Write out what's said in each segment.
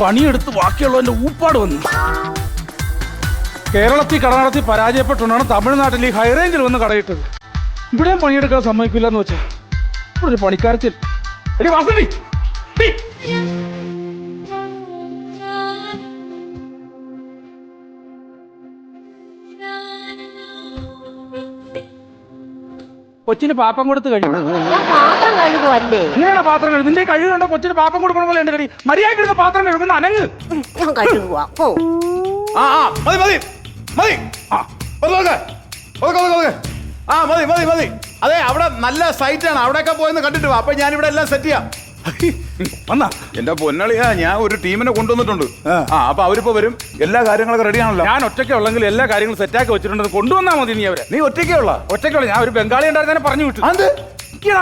പണിയെടുത്ത് ബാക്കിയുള്ളവന്റെ ഊപ്പാട് വന്നു. കേരളത്തിൽ കട നടത്തി പരാജയപ്പെട്ടുകൊണ്ടാണ് തമിഴ്നാട്ടിൽ ഈ ഹൈറേഞ്ചിൽ വന്ന് കടയിട്ടത്. ഇവിടെയും പണിയെടുക്കാൻ സമ്മതിക്കില്ല എന്ന് വെച്ചാൽ ഇവിടെ ഒരു പണിക്കാരത്തിൽ എടി വാസന്തി കൊച്ചിന് പാപ്പം കൊടുത്ത് കഴിയും. ഇങ്ങനെയാണ് പാത്രം കഴുകും. നിന്റെ കഴിവ് കണ്ടോ കൊച്ചിന് പാപ്പം കൊടുക്കണ പോലെ എന്റെ കടി മര്യാദ പാത്രം കഴുകുന്ന അനങ്ങ്. മതി. അതെ, അവിടെ നല്ല സൈറ്റ് ആണ്, അവിടെയൊക്കെ പോയെന്ന് കണ്ടിട്ട് വാ. അപ്പൊ ഞാൻ ഇവിടെ എല്ലാം സെറ്റ് ചെയ്യാം. വന്നാ എന്റെ പൊന്നളിയാ, ഞാൻ ഒരു ടീമിനെ കൊണ്ടുവന്നിട്ടുണ്ട്. അപ്പൊ അവരിപ്പോ വരും. എല്ലാ കാര്യങ്ങളൊക്കെ റെഡി ആണല്ലോ. ഞാൻ ഒറ്റയ്ക്ക് ഉള്ളെങ്കിൽ എല്ലാ കാര്യങ്ങളും സെറ്റാക്കി വെച്ചിട്ടുണ്ട്. കൊണ്ടുവന്നാൽ മതി നീ അവരെ. നീ ഒറ്റയ്ക്കുള്ള? ഞാൻ ഒരു ബംഗാളി ഉണ്ടായിരുന്നെ പറഞ്ഞു വിട്ടു. അത്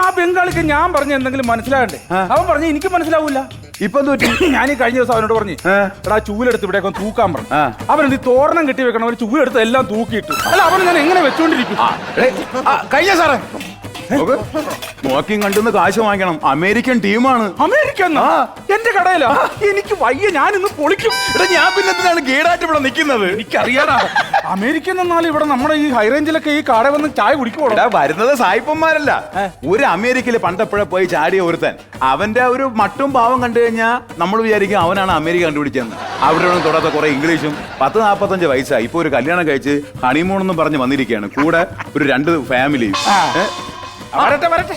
ആ ബംഗാളിക്ക് ഞാൻ പറഞ്ഞ എന്തെങ്കിലും മനസ്സിലാകണ്ടേ? അവൻ പറഞ്ഞു എനിക്ക് മനസ്സിലാവൂല. ഇപ്പൊ ഞാൻ ഈ കഴിഞ്ഞ ദിവസം അവനോട് പറഞ്ഞു, എടാ ചൂലെടുത്ത് ഇവിടെ തൂക്കാൻ പറഞ്ഞു. അവൻ ഈ തോരണം കെട്ടി വെക്കണം. അവന് ചൂലെടുത്ത് എല്ലാം തൂക്കിയിട്ടു. അല്ല അവന് ഞാൻ എങ്ങനെ വെച്ചോണ്ടിരിക്കും? കഴിഞ്ഞ സാറേ നോക്കിയും കണ്ടുന്ന് കാശ് വാങ്ങിക്കണം. അമേരിക്കൻ ടീമാണ്. അമേരിക്കൻ എന്റെ കടയിലാ. എനിക്ക് വയ്യ, ഞാൻ ഇന്ന് പൊളിക്കും. ഞാൻ പിന്നെ എന്തിനാണ് ഗീഡായിട്ട് ഇവിടെ നിൽക്കുന്നത്? എനിക്കറിയാടാ. അമേരിക്കൻ എന്നാൽ ഇവിടെ നമ്മുടെ ഈ ഹൈറേഞ്ചിലൊക്കെ ഈ കട വന്ന് ചായ കുടിക്കുമോ? വരുന്നത് സായിപ്പന്മാരല്ല. ഒരു അമേരിക്കയിൽ പണ്ടെപ്പോഴെ പോയി ചാടിയ ഒരുത്തൻ. അവന്റെ ഒരു മട്ടും പാവം കണ്ടു കഴിഞ്ഞാൽ നമ്മൾ വിചാരിക്കും അവനാണ് അമേരിക്ക കണ്ടുപിടിച്ചെന്ന്. അവരുടെ തൊടാത്ത കുറെ ഇംഗ്ലീഷും. 40-45 വയസ്സായി. ഇപ്പൊ ഒരു കല്യാണം കഴിച്ച് ഹണിമൂൺ എന്ന് പറഞ്ഞ് വന്നിരിക്കുകയാണ്. കൂടെ ഒരു 2 ഫാമിലിയും. വരട്ടെ വരട്ടെ.